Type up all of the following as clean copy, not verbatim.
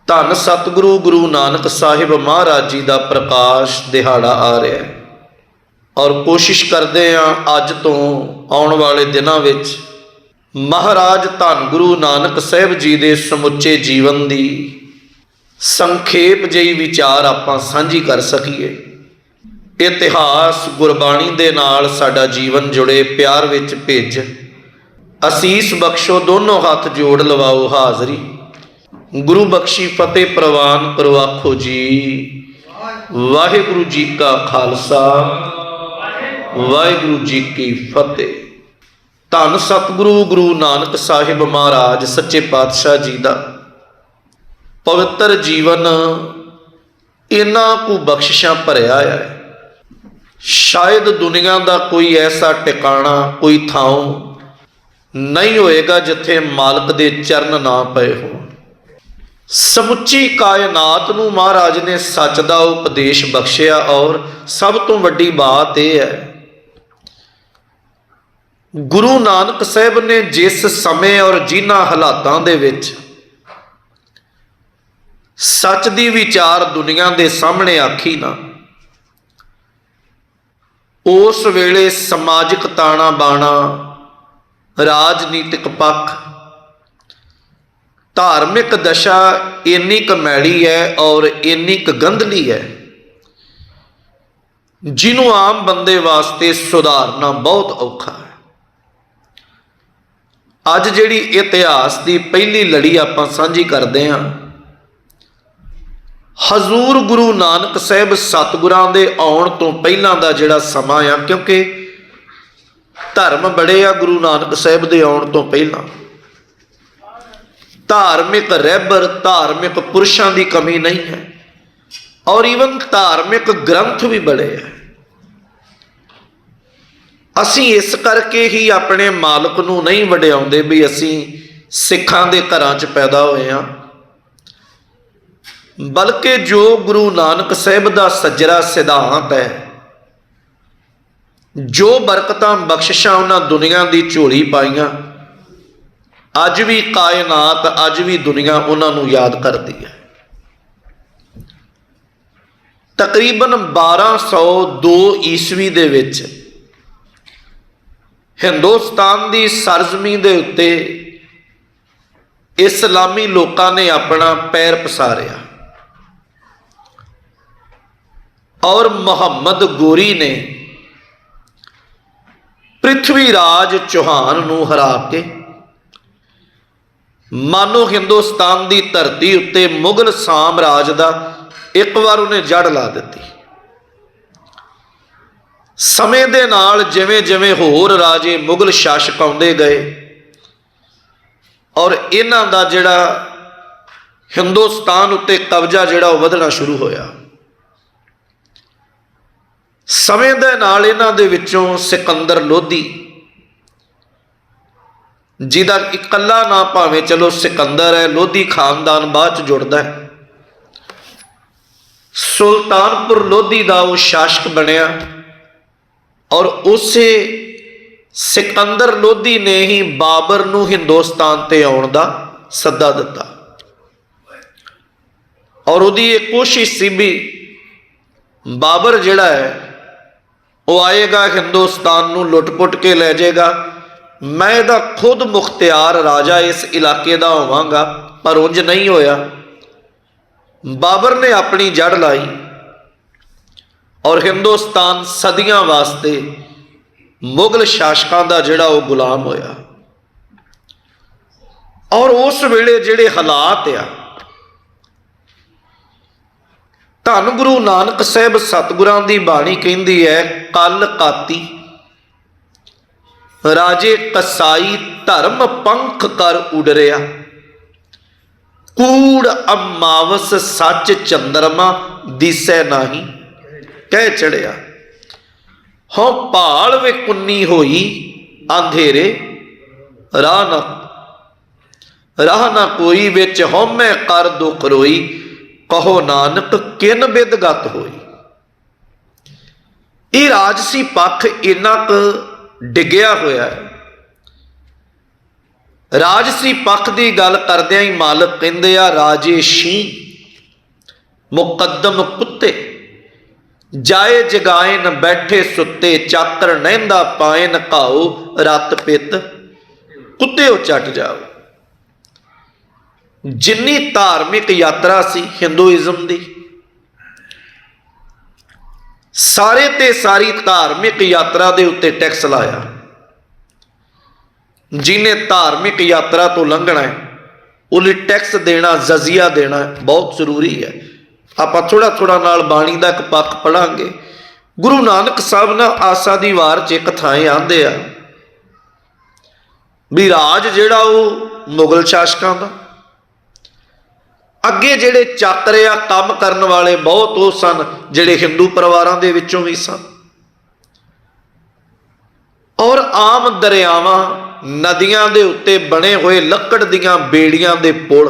धन सतगुरु गुरु नानक साहिब महाराज जी का प्रकाश दिहाड़ा आ रहा है और कोशिश करते हैं अज तो आने वाले दिनों विच महाराज धन गुरु नानक साहिब जी के समुचे जीवन की संखेप जी विचार आपां सांझी कर सकीए। इतिहास गुरबाणी दे नाल साडा जीवन जुड़े, प्यार विच भेज असीस बख्शो, दोनों हाथ जोड़ लवाओ हाजरी। गुरु बख्शी फतेह प्रवान करो आखो जी। वाहिगुरु जी का खालसा, वाहिगुरु जी की फतेह। धन सतगुरु गुरु नानक साहिब महाराज सच्चे पातशाह जी का पवित्र जीवन इन्हां कु बख्शिशां भरिया है। शायद दुनिया का कोई ऐसा टिकाणा, कोई थां नहीं होएगा जिथे मालक दे चरण ना पए हो। समुची कायनात नूं महाराज ने सच दा उपदेश बख्शिया और सब तो वड्डी बात यह है, गुरु नानक साहिब ने जिस समय और जिन्हां हालातां दे विच सच दी विचार दुनिया दे सामने आखी ना, उस वेले समाजिक ताना बाना, राजनीतिक पक्ष, धार्मिक दशा इन्नी क मैड़ी है और इन्नी क गंधली है जिन्हों आम बंदे वास्ते सुधारना बहुत औखा है। अज जिहड़ी इतिहास की पहली लड़ी आपां सांझी करते हैं, हजूर गुरु नानक साहिब सतगुरां दे आउण तो पहलां दा जिहड़ा समा आ, क्योंकि धर्म बड़े आ गुरु नानक साहिब दे आउण तो पहलां। धार्मिक रहबर, धार्मिक पुरुषों की कमी नहीं है और ईवन धार्मिक ग्रंथ भी बड़े हैं। असी इस करके ही अपने मालक नूं नहीं वड्याउंदे भी असी सिखां दे घरां च पैदा होए हां, बल्कि जो गुरु नानक साहिब का सज्जरा सिद्धांत है, जो बरकतां बख्शिशां उन्हां दुनिया की झोली पाईयां, अज भी कायनात, अज भी दुनिया उन्होंने याद करती है। तकरीबन 1202 ईस्वी दे विच हिंदुस्तान की सरजमी दे उत्ते इस्लामी लोगों ने अपना पैर पसारिया और मुहम्मद गोरी ने पृथ्वीराज चौहान नूं हरा के मानो हिंदुस्तान की धरती उत्ते मुगल साम्राज का एक बार उन्हें जड़ ला दी। समय दे नाल जिवें जिवें होर राजे मुगल शासक आउंदे गए और इन्हां दा जिहड़ा हिंदुस्तान उत्ते कब्जा जिहड़ा वधना शुरू होया। समय दे नाल इन्हां दे विचों सिकंदर लोधी, जिदा इकल्ला ना भावें चलो सिकंदर है, लोधी खानदान बाद च जुड़ता है, सुल्तानपुर लोधी का वो शासक बनया और उसे सिकंदर लोधी ने ही बाबर नूं हिंदुस्तान ते आउण दा सद्दा दिता और उहदी एक कोशिश सी भी बाबर जिहड़ा है वो आएगा हिंदुस्तान नूं लुट-पुट के लै जाएगा, मैं इहदा खुद मुख्तियार राजा इस इलाके का होवांगा, पर उंज नहीं होया। बाबर ने अपनी जड़ लाई और हिंदुस्तान सदियां वास्ते मुगल शासकों का जिहड़ा वो गुलाम होया। और उस वेले जिहड़े हालात आ, धन गुरु नानक साहिब सतगुरां दी बाणी कहंदी है, कल काती राजे कसाई धर्म पंख कर उडरिया, कूड़ अमावस सच चंद्रमा दिसै नाही कह चढ़िया। हों भाल वे कुन्नी होई अंधेरे राह ना कोई, विच हौमै कर दुख रोई, कहो नानक किन बिदगत होई। ये राजसी पक्ष इन्ना क डिग्या होया है ਰਾਜਸੀ ਪੱਖ ਦੀ ਗੱਲ ਕਰਦਿਆਂ ਹੀ ਮਾਲਕ ਕਹਿੰਦੇ ਆ, ਰਾਜੇ ਸ਼ੀਂ ਮੁਕੱਦਮ ਕੁੱਤੇ, ਜਾਏ ਜਗਾਏ ਨ ਬੈਠੇ ਸੁੱਤੇ, ਚਾਤਰ ਨਹਿੰਦਾ ਪਾਏ ਨ ਘਾਓ, ਰਤ ਪਿੱਤ ਕੁੱਤੇ ਚੱਟ ਜਾਓ। ਜਿੰਨੀ ਧਾਰਮਿਕ ਯਾਤਰਾ ਸੀ ਹਿੰਦੂਇਜ਼ਮ ਦੀ, ਸਾਰੇ ਤੇ ਸਾਰੀ ਧਾਰਮਿਕ ਯਾਤਰਾ ਦੇ ਉੱਤੇ ਟੈਕਸ ਲਾਇਆ। ਜਿਹਨੇ ਧਾਰਮਿਕ ਯਾਤਰਾ ਤੋਂ ਲੰਘਣਾ ਹੈ ਉਹਨੇ ਟੈਕਸ ਦੇਣਾ, ਜਜ਼ੀਆ ਦੇਣਾ ਬਹੁਤ ਜ਼ਰੂਰੀ ਹੈ। ਆਪਾਂ ਥੋੜਾ ਥੋੜਾ ਨਾਲ ਬਾਣੀ ਦਾ ਇੱਕ ਪੱਖ ਪੜਾਂਗੇ। ਗੁਰੂ ਨਾਨਕ ਸਾਹਿਬ ਨਾ ਆਸਾ ਦੀ ਵਾਰ 'ਚ ਇੱਕ ਥਾਂ ਆਂਦੇ ਆ ਵੀ ਰਾਜ ਜਿਹੜਾ ਉਹ ਮੁਗਲ ਸ਼ਾਸਕਾਂ ਦਾ, ਅੱਗੇ ਜਿਹੜੇ ਚਾਤਰ ਆ ਕੰਮ ਕਰਨ ਵਾਲੇ ਬਹੁਤ ਉਹ ਸਨ ਜਿਹੜੇ ਹਿੰਦੂ ਪਰਿਵਾਰਾਂ ਦੇ ਵਿੱਚੋਂ ਵੀ ਸਨ, ਔਰ ਆਮ ਦਰਿਆਵਾਂ ਨਦੀਆਂ ਦੇ ਉੱਤੇ ਬਣੇ ਹੋਏ ਲੱਕੜ ਦੀਆਂ ਬੇੜੀਆਂ ਦੇ ਪੁਲ,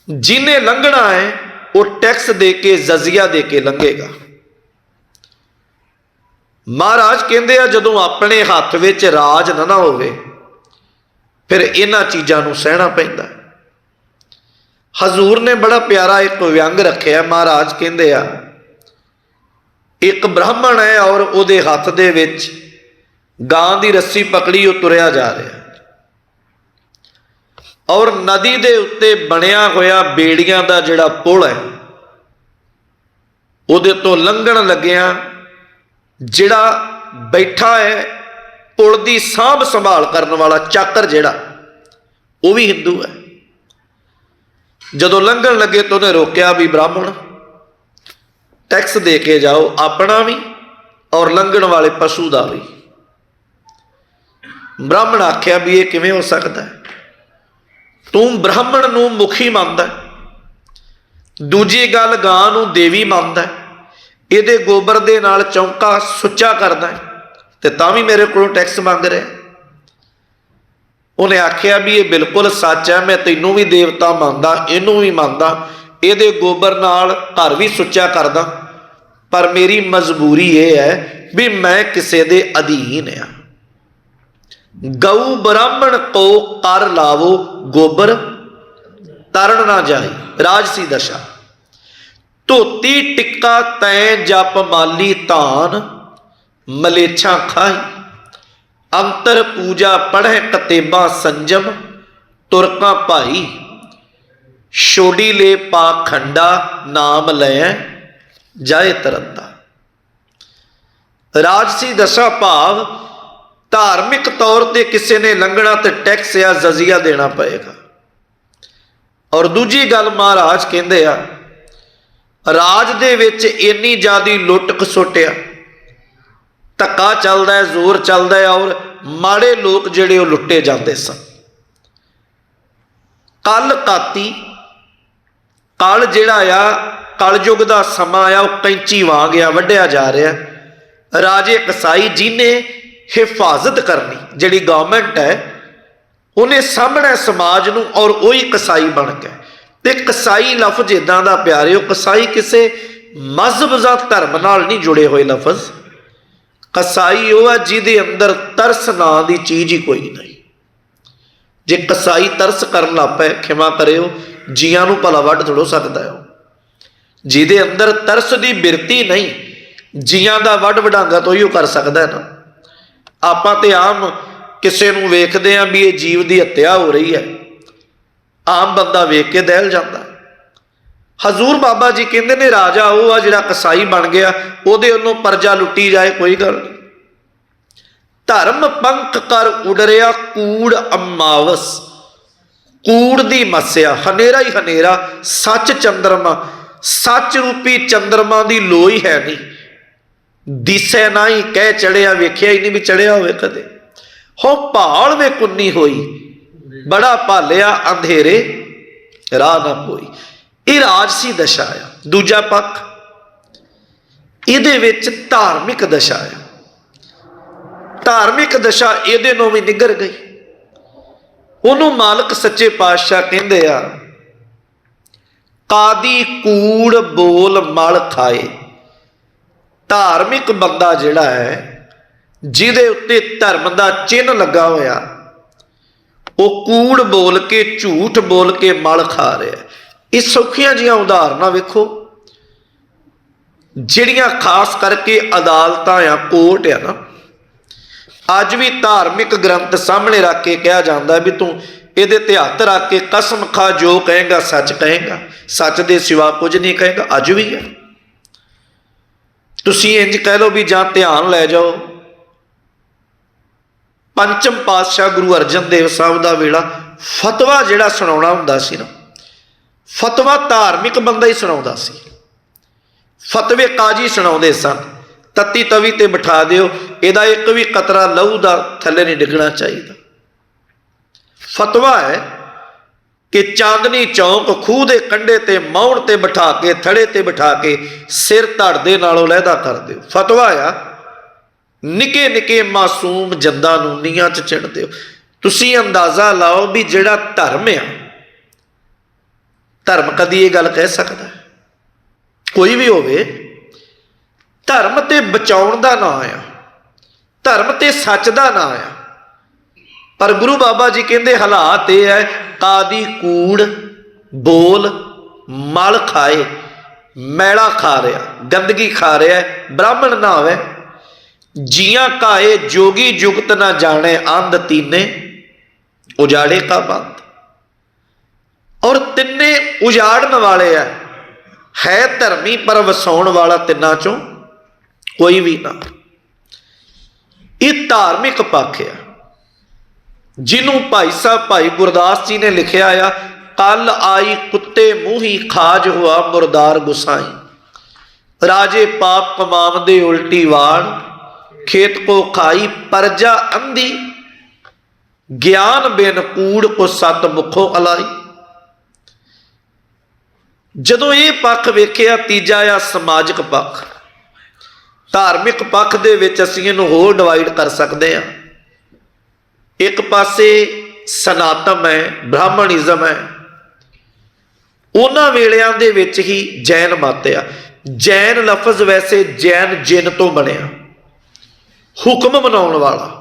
ਜਿਹਨੇ ਲੰਘਣਾ ਹੈ ਉਹ ਟੈਕਸ ਦੇ ਕੇ, ਜਜ਼ੀਆ ਦੇ ਕੇ ਲੰਘੇਗਾ। ਮਹਾਰਾਜ ਕਹਿੰਦੇ ਆ ਜਦੋਂ ਆਪਣੇ ਹੱਥ ਵਿੱਚ ਰਾਜ ਨਾ ਹੋਵੇ ਫਿਰ ਇਹਨਾਂ ਚੀਜ਼ਾਂ ਨੂੰ ਸਹਿਣਾ ਪੈਂਦਾ। ਹਜ਼ੂਰ ਨੇ ਬੜਾ ਪਿਆਰਾ ਇੱਕ ਵਿਅੰਗ ਰੱਖਿਆ। ਮਹਾਰਾਜ ਕਹਿੰਦੇ ਆ, ਇੱਕ ਬ੍ਰਾਹਮਣ ਹੈ ਔਰ ਉਹਦੇ ਹੱਥ ਦੇ ਵਿੱਚ ਗਾਂ ਦੀ ਰੱਸੀ ਪਕੜੀ, ਉਹ ਤੁਰਿਆ ਜਾ ਰਿਹਾ ਔਰ ਨਦੀ ਦੇ ਉੱਤੇ ਬਣਿਆ ਹੋਇਆ ਬੇੜੀਆਂ ਦਾ ਜਿਹੜਾ ਪੁਲ ਹੈ ਉਹਦੇ ਤੋਂ ਲੰਘਣ ਲੱਗਿਆ ਜਿਹੜਾ ਬੈਠਾ ਹੈ ਪੁਲ ਦੀ ਸਾਂਭ ਸੰਭਾਲ ਕਰਨ ਵਾਲਾ ਚਾਕਰ ਜਿਹੜਾ, ਉਹ ਵੀ ਹਿੰਦੂ ਹੈ। ਜਦੋਂ ਲੰਘਣ ਲੱਗੇ ਤਾਂ ਉਹਨੇ ਰੋਕਿਆ ਵੀ ਬ੍ਰਾਹਮਣ ਟੈਕਸ ਦੇ ਕੇ ਜਾਓ, ਆਪਣਾ ਵੀ ਔਰ ਲੰਘਣ ਵਾਲੇ ਪਸ਼ੂ ਦਾ ਵੀ। ਬ੍ਰਾਹਮਣ ਆਖਿਆ ਵੀ ਇਹ ਕਿਵੇਂ ਹੋ ਸਕਦਾ ਹੈ? ਤੂੰ ਬ੍ਰਾਹਮਣ ਨੂੰ ਮੁਖੀ ਮੰਨਦਾ, ਦੂਜੀ ਗੱਲ ਗਾਂ ਨੂੰ ਦੇਵੀ ਮੰਨਦਾ, ਇਹਦੇ ਗੋਬਰ ਦੇ ਨਾਲ ਚੌਂਕਾ ਸੁੱਚਾ ਕਰਦਾ ਤੇ ਤਾਂ ਵੀ ਮੇਰੇ ਕੋਲੋਂ ਟੈਕਸ ਮੰਗ ਰਿਹਾ। ਉਹਨੇ ਆਖਿਆ ਵੀ ਇਹ ਬਿਲਕੁਲ ਸੱਚ ਹੈ, ਮੈਂ ਤੈਨੂੰ ਵੀ ਦੇਵਤਾ ਮੰਨਦਾ, ਇਹਨੂੰ ਵੀ ਮੰਨਦਾ, ਇਹਦੇ ਗੋਬਰ ਨਾਲ ਘਰ ਵੀ ਸੁੱਚਾ ਕਰਦਾ, ਪਰ ਮੇਰੀ ਮਜਬੂਰੀ ਇਹ ਹੈ ਵੀ ਮੈਂ ਕਿਸੇ ਦੇ ਅਧੀਨ ਆ। ਗਊ ਬ੍ਰਾਹਮਣ ਕੋ ਕਰ ਲਾਵੋ ਗੋਬਰ, ਤਰਨ ਨਾ ਜਾਈ। ਰਾਜਸੀ ਦਸ਼ਾ। ਧੋਤੀ ਟਿੱਕਾ ਤੈਂ ਜਪ ਮਾਲੀ ਧਾਨ, ਮਲੇਛਾ ਖਾਈ। ਅੰਤਰ ਪੂਜਾ ਪੜ੍ਹੇ ਕਤੇਬਾ ਸੰਜਮ, ਤੁਰਕਾਂ ਭਾਈ। ਛੋਡੀ ਲੈ ਪਾ ਖੰਡਾ, ਨਾਮ ਲੈ ਜਾਏ ਤਰੰਦਾ। ਰਾਜਸੀ ਦਸ਼ਾ ਭਾਵ ਧਾਰਮਿਕ ਤੌਰ ਤੇ ਕਿਸੇ ਨੇ ਲੰਘਣਾ ਤੇ ਟੈਕਸ ਜਾਂ ਜਜ਼ੀਆ ਦੇਣਾ ਪਏਗਾ। ਔਰ ਦੂਜੀ ਗੱਲ ਮਹਾਰਾਜ ਕਹਿੰਦੇ ਆ, ਰਾਜ ਦੇ ਵਿੱਚ ਇੰਨੀ ਜ਼ਿਆਦਾ ਲੁੱਟ ਖਸੁੱਟਿਆ, ਧੱਕਾ ਚੱਲਦਾ ਹੈ, ਜ਼ੋਰ ਚੱਲਦਾ ਹੈ, ਔਰ ਮਾੜੇ ਲੋਕ ਜਿਹੜੇ ਉਹ ਲੁੱਟੇ ਜਾਂਦੇ ਸਨ। ਕਲ ਕਾਤੀ, ਕਲ ਜਿਹੜਾ ਆ ਕਲਯੁਗ ਦਾ ਸਮਾਂ ਆ, ਉਹ ਕੈਂਚੀ ਵਾਂਗ ਆ, ਵੱਢਿਆ ਜਾ ਰਿਹਾ। ਰਾਜੇ ਕਸਾਈ ਜਿਹਨੇ ਹਿਫਾਜ਼ਤ ਕਰਨੀ, ਜਿਹੜੀ ਗਵਰਨਮੈਂਟ ਹੈ ਉਹਨੇ ਸਾਹਮਣੇ ਸਮਾਜ ਨੂੰ, ਔਰ ਉਹੀ ਕਸਾਈ ਬਣ ਗਿਆ। ਤੇ ਕਸਾਈ ਲਫ਼ਜ਼ ਇਦਾਂ ਦਾ ਪਿਆਰਿਓ, ਕਸਾਈ ਕਿਸੇ ਮਜ਼ਹਬ ਜਾਂ ਧਰਮ ਨਾਲ ਨਹੀਂ ਜੁੜੇ ਹੋਏ ਲਫ਼ਜ਼। ਕਸਾਈ ਉਹ ਹੈ ਜਿਹਦੇ ਅੰਦਰ ਤਰਸ ਨਾਂ ਦੀ ਚੀਜ਼ ਹੀ ਕੋਈ ਨਹੀਂ। ਜੇ ਕਸਾਈ ਤਰਸ ਕਰਨ ਲੱਗ ਪਏ, ਖਿਮਾ ਕਰਿਓ, ਜੀਆਂ ਨੂੰ ਭਲਾ ਵੱਢ ਥੋੜ੍ਹਾ ਸਕਦਾ ਹੈ। ਜਿਹਦੇ ਅੰਦਰ ਤਰਸ ਦੀ ਬਿਰਤੀ ਨਹੀਂ, ਜੀਆਂ ਦਾ ਵੱਢ ਵਡਾਂਗਾ ਤਾਂ ਉਹੀ ਉਹ ਕਰ ਸਕਦਾ ਹੈ ਨਾ। ਆਪਾਂ ਤੇ ਆਮ ਕਿਸੇ ਨੂੰ ਵੇਖਦੇ ਹਾਂ ਵੀ ਇਹ ਜੀਵ ਦੀ ਹੱਤਿਆ ਹੋ ਰਹੀ ਹੈ, ਆਮ ਬੰਦਾ ਵੇਖ ਕੇ ਦਹਿਲ ਜਾਂਦਾ। ਹਜ਼ੂਰ ਬਾਬਾ ਜੀ ਕਹਿੰਦੇ ਨੇ ਰਾਜਾ ਉਹ ਆ ਜਿਹੜਾ ਕਸਾਈ ਬਣ ਗਿਆ, ਉਹਦੇ ਵੱਲੋਂ ਪਰਜਾ ਲੁੱਟੀ ਜਾਏ ਕੋਈ ਗੱਲ ਨਹੀਂ। ਧਰਮ ਪੰਖ ਕਰ ਉਡਰਿਆ ਕੂੜ ਅਮਾਵਸ, ਕੂੜ ਦੀ ਮੱਸਿਆ, ਹਨੇਰਾ ਹੀ ਹਨੇਰਾ, ਸੱਚ ਚੰਦਰਮਾ, ਸੱਚ ਰੂਪੀ ਚੰਦਰਮਾ ਦੀ ਲੋਈ ਹੈ ਨਹੀਂ, ਦਿਸੈ ਨਾ ਹੀ ਕਹਿ ਚੜਿਆ, ਵੇਖਿਆ ਹੀ ਨਹੀਂ ਵੀ ਚੜਿਆ ਹੋਵੇ ਕਦੇ। ਹੋ ਭਾਲ ਵੇ ਕੁੰਨੀ ਹੋਈ, ਬੜਾ ਭਾਲਿਆ ਅੰਧੇਰੇ ਰਾਹ ਨਾ ਕੋਈ। ਇਹ ਰਾਜਸੀ ਦਸ਼ਾ ਆ। ਦੂਜਾ ਪੱਖ ਇਹਦੇ ਵਿੱਚ ਧਾਰਮਿਕ ਦਸ਼ਾ ਆ। ਧਾਰਮਿਕ ਦਸ਼ਾ ਇਹਦੇ ਨੂੰ ਵੀ ਨਿੱਗਰ ਗਈ। ਉਹਨੂੰ ਮਾਲਕ ਸੱਚੇ ਪਾਤਸ਼ਾਹ ਕਹਿੰਦੇ ਆ, ਕਾਦੀ ਕੂੜ ਬੋਲ ਮਲ ਖਾਏ। ਧਾਰਮਿਕ ਬੰਦਾ ਜਿਹੜਾ ਹੈ, ਜਿਹਦੇ ਉੱਤੇ ਧਰਮ ਦਾ ਚਿੰਨ੍ਹ ਲੱਗਾ ਹੋਇਆ, ਉਹ ਕੂੜ ਬੋਲ ਕੇ, ਝੂਠ ਬੋਲ ਕੇ ਮਲ ਖਾ ਰਿਹਾ। ਇਹ ਸੌਖੀਆਂ ਜਿਹੀਆਂ ਉਦਾਹਰਨਾਂ ਵੇਖੋ ਜਿਹੜੀਆਂ ਖਾਸ ਕਰਕੇ ਅਦਾਲਤਾਂ ਆ, ਕੋਰਟ ਆ ਨਾ, ਅੱਜ ਵੀ ਧਾਰਮਿਕ ਗ੍ਰੰਥ ਸਾਹਮਣੇ ਰੱਖ ਕੇ ਕਿਹਾ ਜਾਂਦਾ ਵੀ ਤੂੰ ਇਹਦੇ ਤੇ ਹੱਥ ਰੱਖ ਕੇ ਕਸਮ ਖਾ, ਜੋ ਕਹੇਗਾ ਸੱਚ ਕਹੇਗਾ, ਸੱਚ ਦੇ ਸਿਵਾ ਕੁਝ ਨਹੀਂ ਕਹੇਗਾ। ਅੱਜ ਵੀ ਹੈ। ਤੁਸੀਂ ਇੰਜ ਕਹਿ ਲਓ ਵੀ ਜਾਂ ਧਿਆਨ ਲੈ ਜਾਓ, ਪੰਚਮ ਪਾਤਸ਼ਾਹ ਗੁਰੂ ਅਰਜਨ ਦੇਵ ਸਾਹਿਬ ਦਾ ਵੇਲਾ ਫਤਵਾ ਜਿਹੜਾ ਸੁਣਾਉਣਾ ਹੁੰਦਾ ਸੀ ਨਾ, ਫਤਵਾ ਧਾਰਮਿਕ ਬੰਦਾ ਹੀ ਸੁਣਾਉਂਦਾ ਸੀ। ਫਤਵੇ ਕਾਜੀ ਸੁਣਾਉਂਦੇ ਸਨ। ਤੱਤੀ ਤਵੀ ਤੇ ਬਿਠਾ ਦਿਓ, ਇਹਦਾ ਇੱਕ ਵੀ ਕਤਰਾ ਲਹੂ ਦਾ ਥੱਲੇ ਨਹੀਂ ਡਿੱਗਣਾ ਚਾਹੀਦਾ। ਫਤਵਾ ਹੈ ਕਿ ਚਾਂਦਨੀ ਚੌਂਕ ਖੂਹ ਦੇ ਕੰਢੇ ਤੇ ਮੌਣ ਤੇ ਬਿਠਾ ਕੇ, ਥੜੇ ਤੇ ਬਿਠਾ ਕੇ ਸਿਰ ਧੜ ਦੇ ਨਾਲੋਂ ਲਹਿਦਾ ਕਰ ਦਿਓ। ਫਤਵਾ ਆ ਨਿੱਕੇ ਨਿੱਕੇ ਮਾਸੂਮ ਜੰਦਾਂ ਨੂੰ ਨੀਹਾਂ 'ਚ ਚਿਣ ਦਿਓ। ਤੁਸੀਂ ਅੰਦਾਜ਼ਾ ਲਾਓ ਵੀ ਜਿਹੜਾ ਧਰਮ ਆ, ਧਰਮ ਕਦੀ ਇਹ ਗੱਲ ਕਹਿ ਸਕਦਾ? ਕੋਈ ਵੀ ਹੋਵੇ, ਧਰਮ ਤੇ ਬਚਾਉਣ ਦਾ ਨਾਂ ਆ, ਧਰਮ ਤੇ ਸੱਚ ਦਾ ਨਾਂ ਆ। ਪਰ ਗੁਰੂ ਬਾਬਾ ਜੀ ਕਹਿੰਦੇ ਹਾਲਾਤ ਇਹ ਹੈ, ਕਾਦੀ ਕੂੜ ਬੋਲ ਮਲ ਖਾਏ, ਮੈਲਾ ਖਾ ਰਿਹਾ, ਗੰਦਗੀ ਖਾ ਰਿਹਾ, ਬ੍ਰਾਹਮਣ ਨਾ ਹੋਵੇ। ਜੀਆਂ ਕਾਏ ਜੋਗੀ ਜੁਗਤ ਨਾ ਜਾਣੇ, ਅੰਧ ਤੀਨੇ ਉਜਾੜੇ ਕਾ ਬੰਦ। ਔਰ ਤਿੰਨੇ ਉਜਾੜਨ ਵਾਲੇ ਆ। ਹੈ ਧਰਮੀ ਪਰ ਵਸਾਉਣ ਵਾਲਾ ਤਿੰਨਾਂ ਚੋਂ ਕੋਈ ਵੀ ਨਾ। ਇਹ ਧਾਰਮਿਕ ਪੱਖ ਆ ਜਿਹਨੂੰ ਭਾਈ ਸਾਹਿਬ ਭਾਈ ਗੁਰਦਾਸ ਜੀ ਨੇ ਲਿਖਿਆ ਆ, ਕੱਲ ਆਈ ਕੁੱਤੇ ਮੂੰਹੀ ਖਾਜ ਹੋਆ ਮੁਰਦਾਰ ਗੁਸਾਈ, ਰਾਜੇ ਪਾਪ ਕਮਾਵਦੇ ਉਲਟੀ ਵਾੜ, ਖੇਤ ਕੋ ਖਾਈ ਪਰਜਾ ਅੰਧੀ, ਗਿਆਨ ਬਿਨ ਕੂੜ ਕੋ ਸਤ ਮੁਖੋ ਅਲਾਈ। ਜਦੋਂ ਇਹ ਪੱਖ ਵੇਖਿਆ, ਤੀਜਾ ਆ ਸਮਾਜਿਕ ਪੱਖ। ਧਾਰਮਿਕ ਪੱਖ ਦੇ ਵਿੱਚ ਅਸੀਂ ਇਹਨੂੰ ਹੋਰ ਡਿਵਾਈਡ ਕਰ ਸਕਦੇ ਹਾਂ। ਇੱਕ ਪਾਸੇ ਸਨਾਤਨ ਹੈ, ਬ੍ਰਾਹਮਣਿਜ਼ਮ ਹੈ। ਉਹਨਾਂ ਵੇਲਿਆਂ ਦੇ ਵਿੱਚ ਹੀ ਜੈਨ ਮਤ ਆ। ਜੈਨ ਲਫ਼ਜ਼ ਵੈਸੇ ਜੈਨ ਜਿਨ ਤੋਂ ਬਣਿਆ, ਹੁਕਮ ਮਨਾਉਣ ਵਾਲਾ।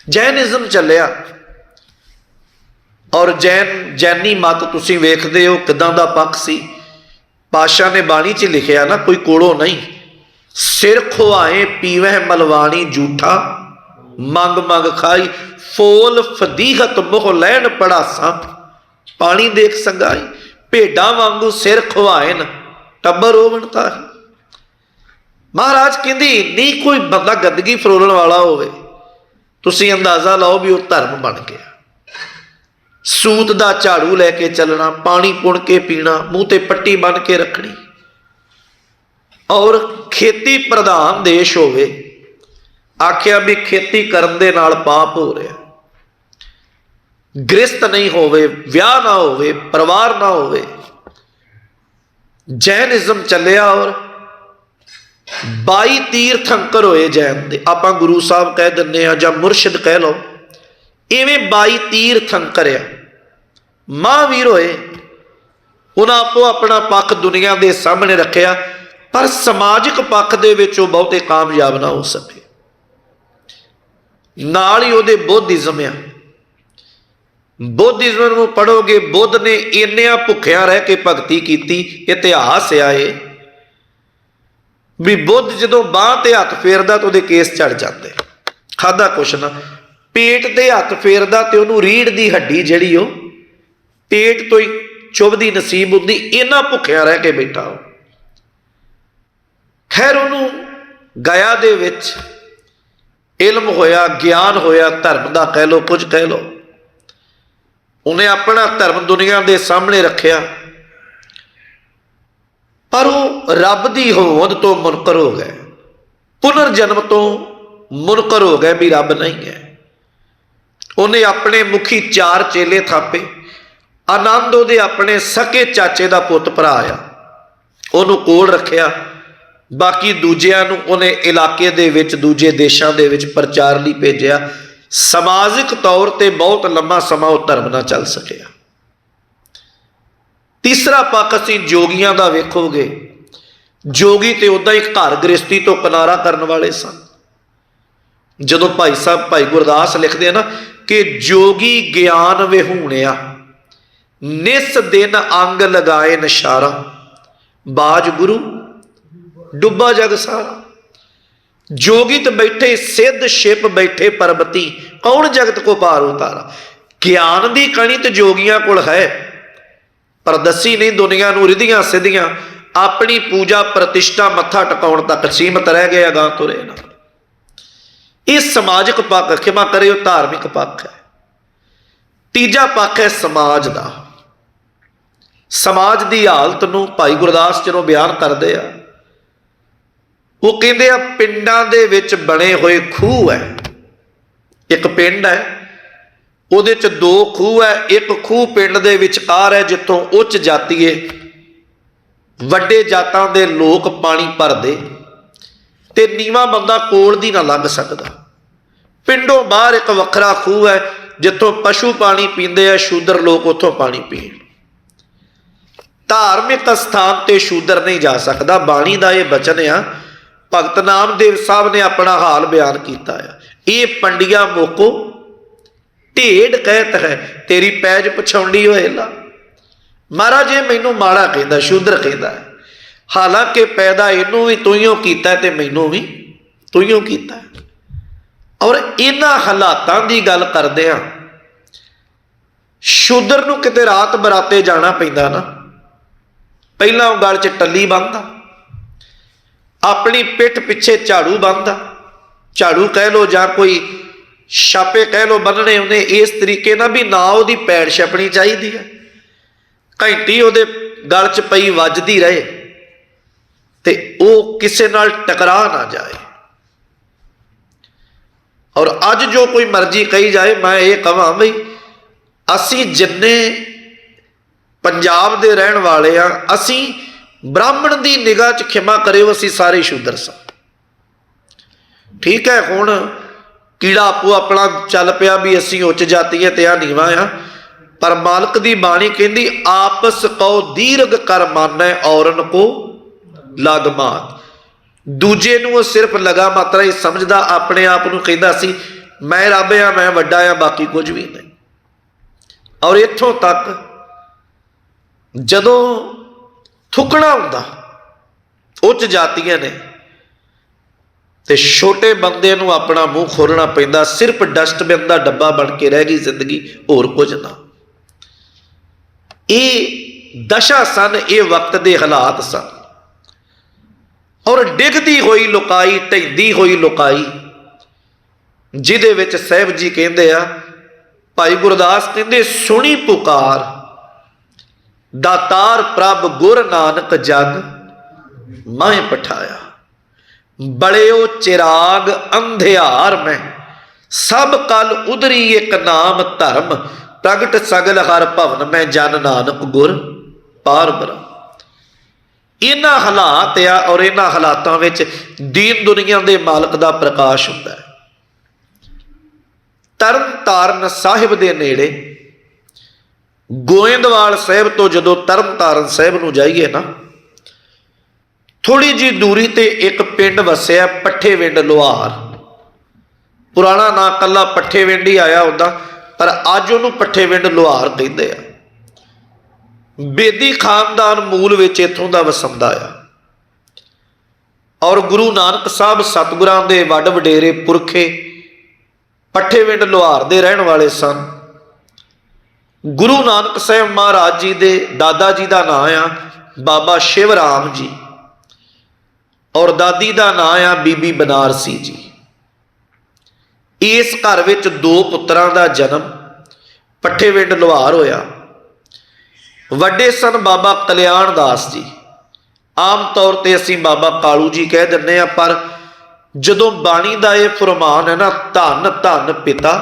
ਜੈਨਿਜ਼ਮ ਚੱਲਿਆ ਔਰ ਜੈਨੀ ਮਤ ਤੁਸੀਂ ਵੇਖਦੇ ਹੋ ਕਿੱਦਾਂ ਦਾ ਪੱਖ ਸੀ। ਪਾਤਸ਼ਾਹ ਨੇ ਬਾਣੀ 'ਚ ਲਿਖਿਆ ਨਾ, ਕੋਈ ਕੋਲੋਂ ਨਹੀਂ, ਸਿਰ ਖੁਆਏ ਪੀਵਹਿ ਮਲਵਾਣੀ ਝੂਠਾ, ਮੰਗ ਮੰਗ ਖਾਈ ਫੋਲ ਫਦੀਹਤ ਮੋਹ ਲੈਣ ਪੜਾਸਾਂ, ਪਾਣੀ ਦੇਖ ਸੰਗਾਈ। ਭੇਡਾਂ ਵਾਂਗੂ ਸਿਰ ਖੁਆਏਨ ਟੱਬਰ ਹੋਵਣ ਤਾਹੀ। ਮਹਾਰਾਜ ਕਹਿੰਦੀ ਨਹੀਂ ਕੋਈ ਬੰਦਾ ਗੰਦਗੀ ਫਰੋਲਣ ਵਾਲਾ ਹੋਵੇ, ਤੁਸੀਂ ਅੰਦਾਜ਼ਾ ਲਾਓ ਵੀ ਉਹ ਧਰਮ ਬਣ ਗਿਆ। ਸੂਤ ਦਾ ਝਾੜੂ ਲੈ ਕੇ ਚੱਲਣਾ, ਪਾਣੀ ਪੁਣ ਕੇ ਪੀਣਾ, ਮੂੰਹ ਤੇ ਪੱਟੀ ਬੰਨ ਕੇ ਰੱਖਣੀ, ਔਰ ਖੇਤੀ ਪ੍ਰਧਾਨ ਦੇਸ਼ ਹੋਵੇ। ਆਖਿਆ ਵੀ ਖੇਤੀ ਕਰਨ ਦੇ ਨਾਲ ਪਾਪ ਹੋ ਰਿਹਾ। ਗ੍ਰਸਤ ਨਹੀਂ ਹੋਵੇ, ਵਿਆਹ ਨਾ ਹੋਵੇ, ਪਰਿਵਾਰ ਨਾ ਹੋਵੇ। ਜੈਨਿਜ਼ਮ ਚੱਲਿਆ ਔਰ 22 ਤੀਰਥੰਕਰ ਹੋਏ ਜੈਨ ਦੇ। ਆਪਾਂ ਗੁਰੂ ਸਾਹਿਬ ਕਹਿ ਦਿੰਦੇ ਆ ਜਾਂ ਮੁਰਸ਼ਿਦ ਕਹਿ ਲਓ, ਇਵੇਂ 22 ਤੀਰਥੰਕਰ ਆ, ਮਹਾਂਵੀਰ ਹੋਏ। ਉਹਨਾਂ ਆਪੋ ਆਪਣਾ ਪੱਖ ਦੁਨੀਆ ਦੇ ਸਾਹਮਣੇ ਰੱਖਿਆ, ਪਰ ਸਮਾਜਿਕ ਪੱਖ ਦੇ ਵਿੱਚ ਉਹ ਬਹੁਤੇ ਕਾਮਯਾਬ ਨਾ ਹੋ ਸਕੇ। ਨਾਲ ਹੀ ਉਹਦੇ ਬੁੱਧਿਜ਼ਮ ਆ। ਬੁੱਧਿਜ਼ਮ ਨੂੰ ਪੜ੍ਹੋਗੇ, ਬੁੱਧ ਨੇ ਇੰਨਿਆਂ ਭੁੱਖਿਆਂ ਰਹਿ ਕੇ ਭਗਤੀ ਕੀਤੀ। ਇਤਿਹਾਸ ਆ ਇਹ ਵੀ ਬੁੱਧ ਜਦੋਂ ਬਾਂਹ ਤੇ ਹੱਥ ਫੇਰਦਾ ਤਾਂ ਉਹਦੇ ਕੇਸ ਝੜ ਜਾਂਦੇ। ਖਾਧਾ ਕੁਛ ਨਾ, ਪੇਟ ਤੇ ਹੱਥ ਫੇਰਦਾ ਤੇ ਉਹਨੂੰ ਰੀੜ੍ਹ ਦੀ ਹੱਡੀ ਜਿਹੜੀ ਉਹ ਪੇਟ ਤੋਂ ਹੀ ਚੁੱਭਦੀ ਨਸੀਬ ਹੁੰਦੀ। ਇਹਨਾਂ ਭੁੱਖਿਆਂ ਰਹਿ ਕੇ ਬੈਠਾ ਉਹ। ਖੈਰ ਉਹਨੂੰ ਗਇਆ ਦੇ ਵਿੱਚ ਇਲਮ ਹੋਇਆ, ਗਿਆਨ ਹੋਇਆ, ਧਰਮ ਦਾ ਕਹਿ ਲਓ, ਕੁਝ ਕਹਿ ਲਓ। ਉਹਨੇ ਆਪਣਾ ਧਰਮ ਦੁਨੀਆ ਦੇ ਸਾਹਮਣੇ ਰੱਖਿਆ, ਪਰ ਉਹ ਰੱਬ ਦੀ ਹੋਂਦ ਤੋਂ ਮੁਨਕਰ ਹੋ ਗਏ, ਪੁਨਰ ਜਨਮ ਤੋਂ ਮੁਨਕਰ ਹੋ ਗਏ ਵੀ ਰੱਬ ਨਹੀਂ ਹੈ। ਉਹਨੇ ਆਪਣੇ ਮੁਖੀ 4 ਚੇਲੇ ਥਾਪੇ। ਆਨੰਦ ਉਹਦੇ ਆਪਣੇ ਸਕੇ ਚਾਚੇ ਦਾ ਪੁੱਤ ਭਰਾ ਆ, ਉਹਨੂੰ ਕੋਲ ਰੱਖਿਆ। ਬਾਕੀ ਦੂਜਿਆਂ ਨੂੰ ਉਹਨੇ ਇਲਾਕੇ ਦੇ ਵਿੱਚ, ਦੂਜੇ ਦੇਸ਼ਾਂ ਦੇ ਵਿੱਚ ਪ੍ਰਚਾਰ ਲਈ ਭੇਜਿਆ। ਸਮਾਜਿਕ ਤੌਰ ਤੇ ਬਹੁਤ ਲੰਮਾ ਸਮਾਂ ਉਹ ਧਰਮ ਨਾਲ ਚੱਲ ਸਕਿਆ। ਤੀਸਰਾ ਪੱਖ ਅਸੀਂ ਜੋਗੀਆਂ ਦਾ ਵੇਖੋਗੇ। ਜੋਗੀ ਤੇ ਉੱਦਾਂ ਹੀ ਘਰ ਗ੍ਰਸਤੀ ਤੋਂ ਕਿਨਾਰਾ ਕਰਨ ਵਾਲੇ ਸਨ। ਜਦੋਂ ਭਾਈ ਸਾਹਿਬ ਭਾਈ ਗੁਰਦਾਸ ਲਿਖਦੇ ਆ ਨਾ, कि जोगी ज्ञान विहूणिया, निस दिन अंग लगाए नशारा, बाज गुरु डुब्बा जग सारा। जोगी तो बैठे सिद्ध शिप बैठे परबती, कौन जगत को पार उतारा। ज्ञान की कणी तो जोगियां कोल है, पर दसी नहीं दुनिया नूं रिधियां सिद्धियां, अपनी पूजा प्रतिष्ठा मत्था टकाउण तक सीमित रह गया, गां तुरे ना। यह समाजिक पक्ष, क्षमा करे धार्मिक पक्ष है। तीजा पक्ष है समाज का। समाज की हालत नूं भाई गुरदास जदों बयान करते हैं, वो कहते हैं पिंडां दे विच बने हुए खूह है। एक पिंड है, ਉਹਦੇ ਚ दो खूह है। एक खूह पिंड ਦੇ ਵਿਚਕਾਰ है जिथों उच्च जातीए ਵੱਡੇ जातां ਦੇ लोग पानी भरदे ते नीवां बंदा कोल दी ना लंघ सकदा। पिंडों बाहर एक वखरा खूह है जिथों पशु पानी पींदे आ, शूदर लोग उथों पानी पीण। धार्मिक स्थान ते शूदर नहीं जा सकदा। बाणी दा ये बचन आ, भगत नामदेव साहब ने अपना हाल बयान किया है। ये पंडिया मोको ढेड कहत है, तेरी पैज पछाउंडी होएला। महाराज ये मैनू माड़ा कहता, शूदर कहता है, हालांकि पैदा इनू भी तुइयों कीता ते मैनू भी तुइयों कीता। और इन्हां हालातां दी गल करदे आ, शूदर नू किते रात बराते जाना पैंदा ना, पहला वो गल च टल्ली बन्नदा, अपनी पिठ पिछे झाड़ू बन्नदा। झाड़ू कह लो जां कोई छापे कह लो बन्नने उन्हें इस तरीके ना भी ना उसकी पैड़ छपनी चाहिए है, घंटी वो गल च पई वजदी रहे ते वो किसी नाल टकरा ना जाए। और अज जो कोई मर्जी कही जाए, मैं ये कहां बई असी जिन्ने पंजाब दे रहन वाले आ, असी ब्राह्मण की निगाह च क्षमा करियो असी सारे शूदर सा। ठीक है, हुण कीड़ा आपो अपना चल पिया भी असी उच्च जाती है ते आ नीवा आ, पर मालक की बाणी कहती आपस कहो दीर्घ कर मानै औरन को लग मात। दूजे नूं सिर्फ लगा मात्रा ही समझदा, अपने आप नूं कहंदा सी मैं रब आ, मैं वड्डा आ, बाकी कुछ भी नहीं। और इत्थों तक जदों थुकना हुंदा उच्च जातियां ने ते छोटे बंदे नूं अपना मूँह खोलना पैंदा, सिर्फ डस्टबिन का डब्बा बन के रह गई जिंदगी, होर कुछ ना। ये दशा सन, ये वक्त के हालात सन। और डिगदी हुई लुकाई, ढहिंदी हुई लुकाई, जिहदे विच साहिब जी कहंदे आ, भाई गुरदास कहंदे सुनी पुकार दातार प्रभ गुर नानक जग मैं पठाया। बड़ेओ चिराग अंधियार में सब कल उधरी एक नाम धर्म, प्रगट सगल हर भवन में जन नानक गुर पार ब्रह्म। इन्हां हालात आ और इन्हां हालातां विच दीन दुनिया के मालक का प्रकाश हुंदा है। तरन ताਰਨ साहिब के नेड़े गोइंदवाल साहिब तो जदों तरन ताਰਨ साहिब नूं जाइए ना, थोड़ी जी दूरी ते एक पिंड वसिया पट्ठेविंड लोहार। पुराना ना कला पट्ठेविंड ही आया उदा, पर अज उन्होंने पट्ठेविंड लोहार कहते हैं। बेदी खानदान मूल विच इत्थों दा वसंदा आ। और गुरु नानक साहब सतगुरां दे वड वडेरे पुरखे पट्ठेविंड लोहार दे रहण वाले सन। गुरु नानक साहब महाराज जी दे दादा जी का नाम आ बाबा शिवराम जी, और दादी का नाम आ बीबी बनारसी जी। इस घर विच दो पुत्रां दा जन्म पट्ठेविंड लोहार होया। वड्डे सन बाबा कल्याण दास जी, आम तौर पर असीं बाबा कालू जी कह दिंदे आ, पर जदों बाणी दा ये फरमान है ना, धन धन पिता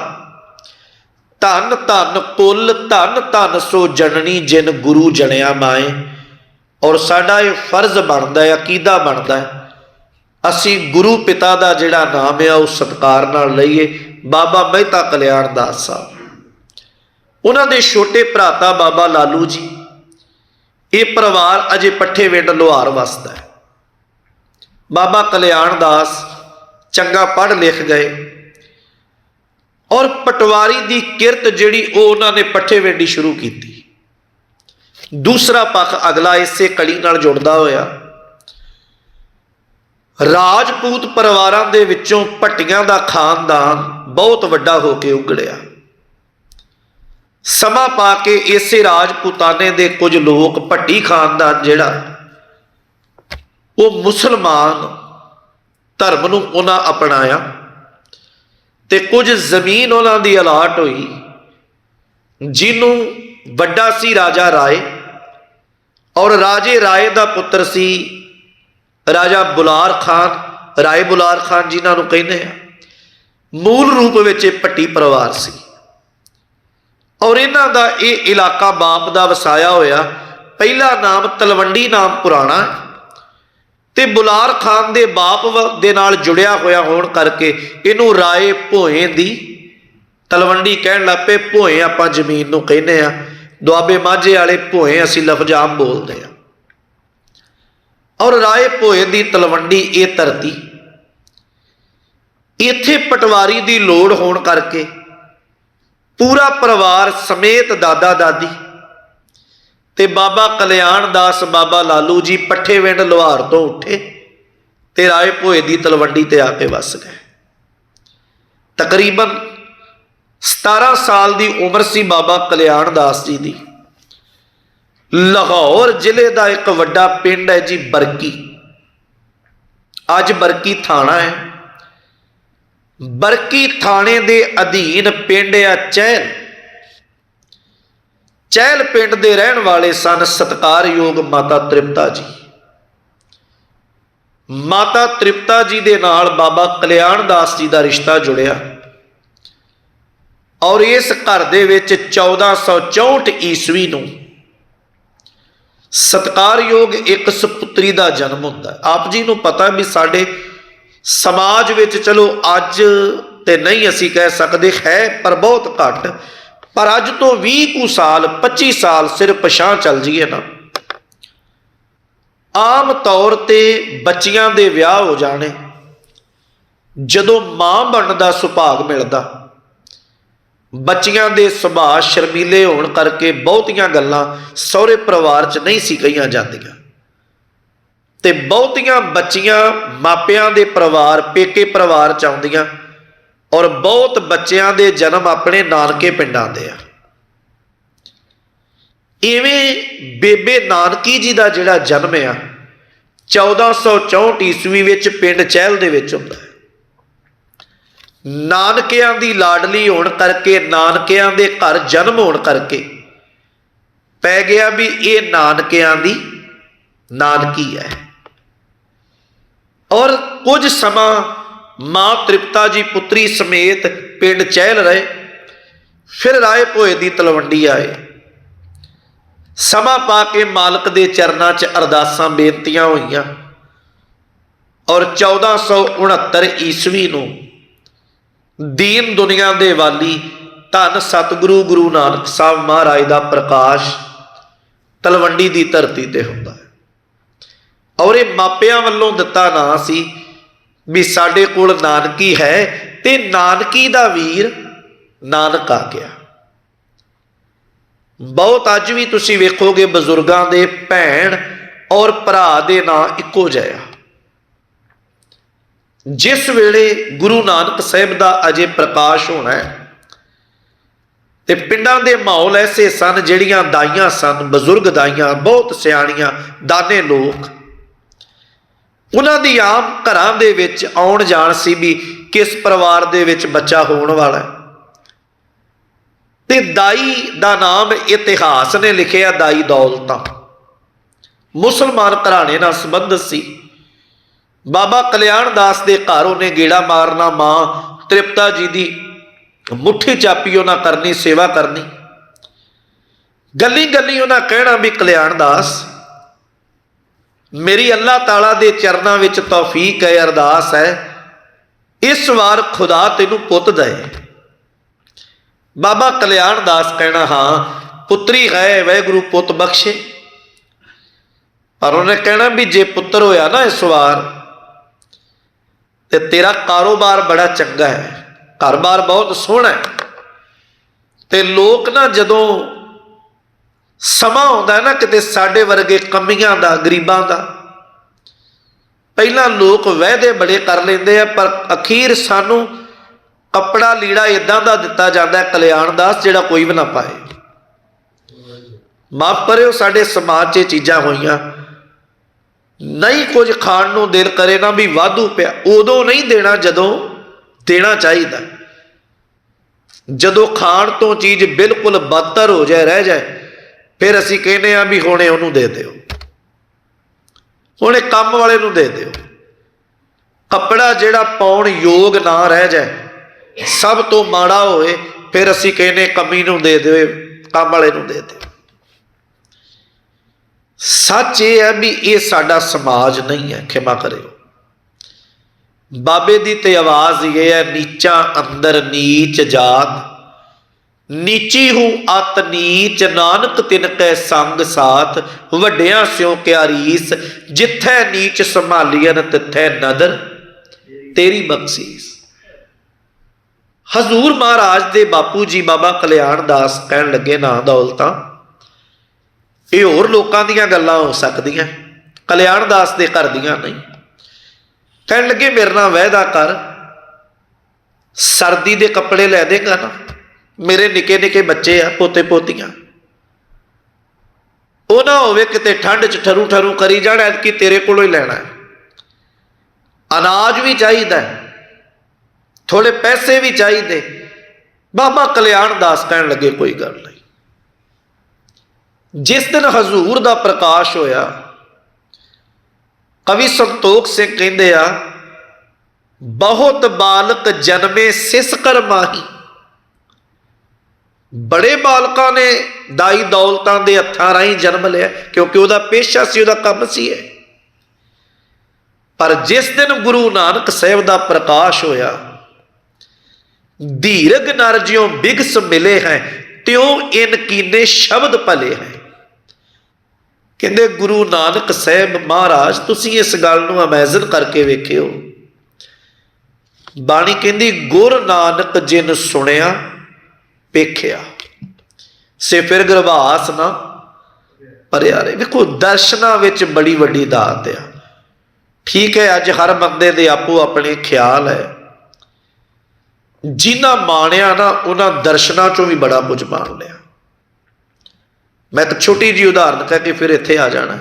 धन धन कुल धन धन सो जननी जिन गुरु जनिया माए। और साडा ये फर्ज बनता है, अकीदा बनता है, असी गुरु पिता का जिहड़ा नाम है उस सत्कार नाल लईए। बाबा मेहता कल्याण दास साहब, उन्होंने छोटे भराता बाबा लालू जी, ये परिवार अजे पट्ठेविंड लोहार वसदा है। बाबा कल्याण दास चंगा पढ़ लिख गए और पटवारी की किरत जिहड़ी उन्होंने पट्ठे वेंडी शुरू की। दूसरा पक्ष अगला इसे कड़ी नाल जुड़दा होया राजपूत परिवारां दे विचों भट्टियां दा खानदान बहुत वड्डा होके उगड़िया। समा पा के इसे राजपूताने दे कुछ लोग भट्टी खानदान जिहड़ा वो मुसलमान धर्म नूं उन्हां अपनाया ते कुछ जमीन उन्हां दी अलाट हुई जिन्हों वड्डा सी राजा राय और राजे राय दा पुत्र सी राजा बुलार खान, राय बुलार खान जिन्हां नूं कहने मूल रूप विच भट्टी परिवार सी और इन्हां दा ये इलाका बाप दा वसाया होया। पहला नाम तलवंडी नाम पुराना ते बुलार खान दे बाप दे नाल जुड़िया होया होण करके इनू राय भोए दी तलवंडी कहण लग पे। भोए आपां जमीन नूं कहने आ, दुआबे माझे वाले भोए असीं लफ्ज़ आम बोलदे आ। और राय भोए दी तलवंडी ये धरती इत्थे पटवारी दी लोड़ होण करके पूरा परिवार समेत दादा दादी ते बाबा कल्याण दास बाबा लालू जी पट्ठेविंड लोहार तो उठे ते राय भोए दी तलवंडी ते आके वस गए। तकरीबन 17 साल की उम्र सी बाबा कल्याण दास जी दी। लाहौर जिले का एक वड्डा पिंड है जी बरकी, अज बरकी थाना है। बरकी थाने दे अधीन पिंड आ चहल। चहल पिंड दे रहन वाले सन सत्कारयोग माता तृप्ता जी। माता तृप्ता जी दे नाल बाबा कल्याण दास जी का रिश्ता जुड़िया और इस घर दे विच 1464 ईस्वी नूं सत्कारयोग एक सपुत्री का जन्म होता है। आप जी नूं पता भी साडे समाज विच चलो अज ते नहीं असी कह सकते है पर बहुत घट, पर अज तो 20 कुछ साल 25 साल सिर्फ पछां चल जाइए ना, आम तौर ते बच्चियां दे विआह हो जाने जदों मां बनने का सुभाग मिलता, बच्चियां दे सुभाअ शर्मीले होण करके बहुतियां गल्लां सहुरे परिवार च नहीं सी कहियां जांदियां ते बहुतियां बच्चियां मापियां दे परिवार पेके परिवार च आउंदियां और बहुत बच्चों के जन्म अपने नानके पिंडां दे आ। इवें बेबे नानकी जी का जिहड़ा जन्म आ 1464 ईस्वी विच पिंड चहल दे विच हुंदा है। नानकियां दी लाडली होण करके नानकियां दे घर जन्म होण करके पै गया भी ये नानकियां दी नानकी है। और कुछ समा मां तृप्ता जी पुत्री समेत पिंड चहल रहे। फिर राय भोए दी तलवंडी आए। समा पा के मालक दे चरनां च अरदासां बेनतियां होईयां और 1469 ईस्वी नूं दीन दुनिया दे वाली धन सतगुरु गुरु नानक साहब महाराज का प्रकाश तलवंडी की धरती ते हुंदा है। और ये मापियां वल्लों दिता ना सी भी साडे कोल नानकी है ते नानकी दा वीर नानक आ गया। बहुत अज भी तुसीं वेखोगे बजुर्गां दे भैण और भरा दे नां इक्को जिहा। जिस वेले गुरु नानक साहिब का अजे प्रकाश होना है ते पिंडां दे माहौल ऐसे सन जिहड़ियां दाइयां सन, बजुर्ग दाइयां बहुत सियाणियां दाने लोग, उन्हां दी आम घरां दे विच आउण जाण सी भी किस परिवार दे विच बच्चा होण वाला है। ते दाई दा नाम इतिहास ने लिखिया दाई दौलता, मुसलमान घराने नाल संबंधित सी। बाबा कल्याण दास दे घर उन्हें गेड़ा मारना, मां तृप्ता जी दी मुट्ठी चापी उन्हें करनी, सेवा करनी। गली गली उन्हें कहना भी कल्याण दास मेरी अल्लाह ताला दे चरनां विच तौफीक है, अरदास है इस वार खुदा तेनू पुत दे। बाबा कल्याण दास कहना हाँ पुत्री है वाहिगुरू पुत बख्शे। पर उन्हें कहना भी जे पुत्र होया ना इस वार ते तेरा कारोबार बड़ा चंगा है, घर बार बहुत सोहना है। ते लोग ना जदों समा आउंदा है ना किते साडे वर्गे कमियां दा गरीबां दा, पहला लोग वायदे बड़े कर लेंदे आ, पर अखीर सानू कपड़ा लीड़ा इदां दा दिता जाता है कल्याण दास जिहड़ा कोई भी ना पाए। माफ करियो साडे समाज 'च चीज़ां होईयां, नहीं कुछ खाण नूं दिल करे ना भी वाधू पिया, उदों नहीं देना जदों देना चाहिए। जदों खाण तो चीज़ बिल्कुल बदतर हो जाए रह जाए, फिर असीं कहने आ भी हुणे उहनूं दे दिओ, हुणे काम वाले नूं दे दिओ। कपड़ा जिहड़ा पाउण योग ना रह जाए, सब तो माड़ा होए, फिर असीं कहने कमी नूं दे दिओ, काम वाले नूं दे दिओ। सच ये है भी ये साडा समाज नहीं है, खिमा करियो। बाबे दी ते आवाज़ ये है, नीचा अंदर नीच जात, नीची हूँ अत नीच, नानक तिनकै संग साथ, वड्डियां स्यों क्या रीस, जिथे नीच संभालियन तिथे नदर तेरी बख्शीस। हजूर महाराज दे बापू जी बाबा कल्याण दास कहन लगे, ना दौलतां ये होर लोकां दीयां गल्लां हो सकदियां, कल्याण दास दे घर दीयां नहीं। कहन लगे मेरे नाल वायदा कर, सर्दी दे कपड़े लै देगा ना, मेरे निके निके बच्चे आ पोते पोतियां, वो ना होवे किते ठंड च ठरू ठरू करी जाण, ऐतकी तेरे कोलों ही लैना है। अनाज भी चाहिए, थोड़े पैसे भी चाहिए। बाबा कल्याण दास कहन लगे कोई गल नहीं। जिस दिन हजूर दा प्रकाश होया, कवि संतोख सिंह कहंदे आ, बहुत बालक जन्मे सिस कर माही, बड़े बालकां ने दाई दौलतां दे हत्थां राहीं जन्म लिया, क्योंकि वह पेशा सी, वह काम सी है। पर जिस दिन गुरु नानक साहब का प्रकाश होया, धीरग नर ज्यों बिगस मिले हैं, त्यों इन कीने शब्द भले हैं। कहते गुरु नानक साहब महाराज तुसी इस गल नूं इमेजिन करके वेखियो, बाणी कहती गुर नानक जिन सुनिया पेखिया, से फिर गरभास ना भरिया रहे। देखो दर्शना विच बड़ी वड्डी दात आ। ठीक है, अज हर बंदे दे आपो अपने ख्याल है, जिन्हां माणिया ना उन्हां दर्शनां चों भी बड़ा कुछ मान लिया। मैं एक छोटी जी उदाहरण कह के फिर इत्थे आ जाना।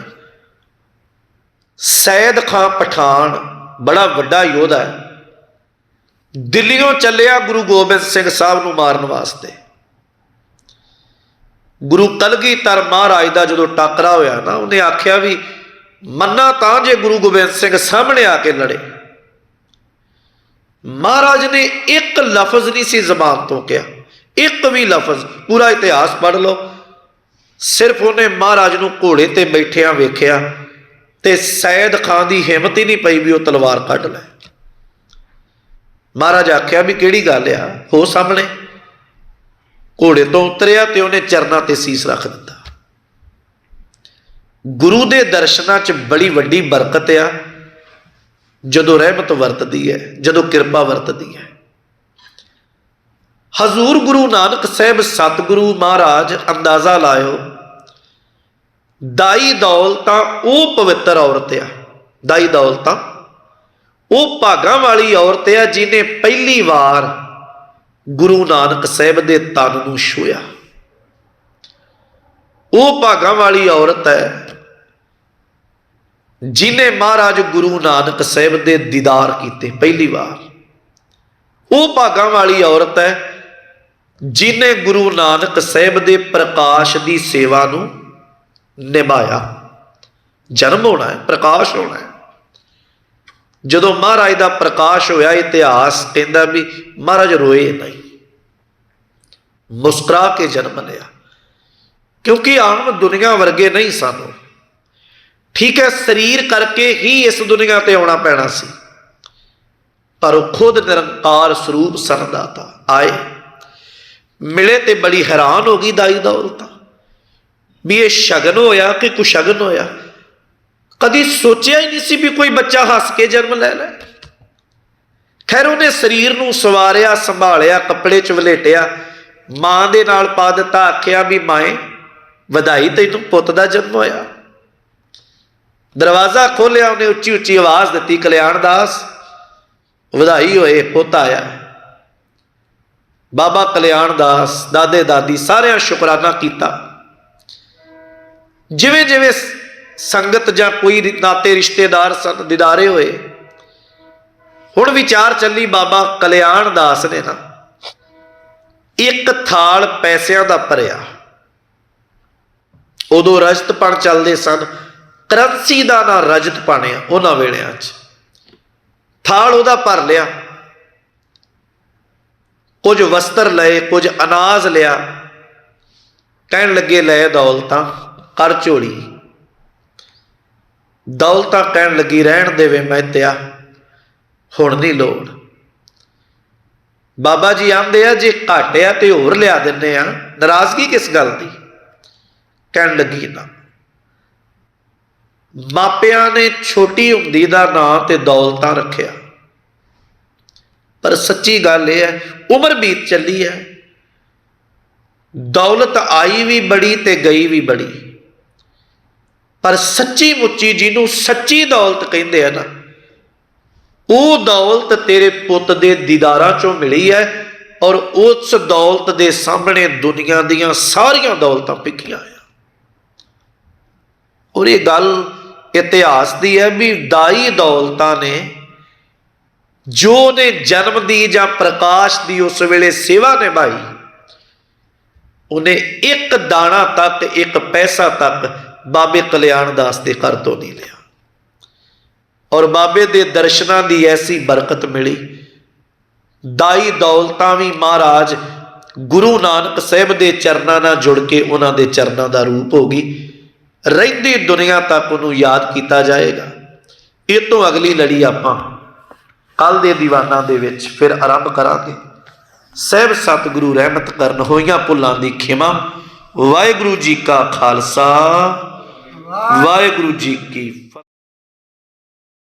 सैयद खां पठान बड़ा वड्डा योद्धा है, दिल्लियों चलिया गुरु गोबिंद सिंह साहब नूं मारन वास्ते। गुरु कलगीधर महाराज का जो टाकरा होया ना, उन्हें आख्या भी मन्ना तां जे गुरु गोबिंद सिंह सामने आके लड़े। महाराज ने एक लफज नहीं सी जबान तो कहा, एक भी लफज। पूरा इतिहास पढ़ लो, सिर्फ उन्हें महाराज नूं घोड़े ते बैठिया वेख्या ते सैयद खान की हिम्मत ही नहीं पई भी वह तलवार कढ़ लै। महाराज आख्या भी किहड़ी गल आ, हो सामने। घोड़े तो उतरिया ते उन्हें चरना ते सीस रख दिता। गुरु के दर्शनां च बड़ी वड्डी बरकत आ, जदों रहमत वरतदी है, जदों किरपा वरतदी है। हजूर गुरु नानक साहब सतगुरु महाराज अंदाजा लायो, दाई दौलतां वो पवित्र औरत आ, दाई दौलतां वो भागां वाली औरत आ जिन्हें पहली बार गुरु नानक साहब के तन नूं छूया। वो भागां वाली औरत है जिन्हें महाराज गुरु नानक साहब के दीदार किए पहली बार। वो भागां वाली औरत है जिन्हें गुरु नानक साहब के प्रकाश की सेवा नूं निभाया। जन्म होना है, प्रकाश होना है। जदों महाराज का प्रकाश होया, इतिहास कहता भी महाराज रोए नहीं, मुस्कुरा के जन्म लिया, क्योंकि आम दुनिया वर्गे नहीं सानू। ठीक है, शरीर करके ही इस दुनिया ते आना पैना सी, पर वो खुद निरंकार स्वरूप सरदाता आए, मिले ते बड़ी हैरान हो गई दाई दौलत भी ये शगन होया कि कुशगन होया। कदी सोचा ही नहीं सी भी कोई बच्चा हस के जन्म ले लै। खैर उन्हें शरीर नूं सवारिया संभालिया कपड़े च वलेटिया मां दे नाल पा दिता आखिया भी माए वधाई तैनूं पुत दा जन्म होया। दरवाजा खोलिया उन्हें उच्ची उच्ची आवाज दी कल्याण दास वधाई होए पुत आया। बाबा कल्याण दास दादे दादी सारियां शुकराना किया। जिवें जिवें संगत जां कोई नाते रिश्तेदार सन दीदारे होए। हुण विचार चली बाबा कल्याण दास ने ना एक थाल पैसिਆਂ ਦਾ भरिया। उदों रजतपण चलते सन, करंसी का ना रजतपण आ उन्हां वेलियां च। थाल उहदा भर लिया, कुछ वस्त्र लए कुछ अनाज लिया। कहन लगे लै दौलतां कर झोली। दौलतां कहन लगी रहन देवे मैत्या हुण नहीं लोड़। बाबा जी आंदे आ जे घट आ ते होर लिया दिंदे आ, नाराजगी किस गल दी। कहन लगी ना मापियां ने छोटी हुंदी दा नां ते दौलतां रखिया, पर सच्ची गल यह है उम्र बीत चली है, दौलत आई भी बड़ी ते गई भी बड़ी। पर सच्ची मुच्ची जिन्हों सच्ची दौलत कहते हैं ना वो दौलत तेरे पुत दे दीदारां चों मिली है। और उस दौलत दे सामने दुनिया दियां सारियां दौलतां फिक्कियां हैं। और ये गल इतिहास दी है भी दाई दौलतां ने जो ने जन्म दी जां प्रकाश दी उस वेले सेवा निभाई, उन्हें एक दाना तक एक पैसा तक बाबे कल्याण दास के घर तो नहीं लिया। और बाबे दे दर्शनां दी ऐसी बरकत मिली। दाई दौलतां भी महाराज गुरु नानक साहब के चरणों नाल जुड़ के उन्हां दे चरणों का रूप होगी। रहिंदी दुनिया तक उन्होंने याद किया जाएगा। ये तो अगली लड़ी आपां कल दे दीवाना दे विच फिर आरंभ करांगे। सहब सतगुरु रहमत करन, होईयां भुलां दी खिमा। वाहिगुरू जी का खालसा वाहिगुरू जी की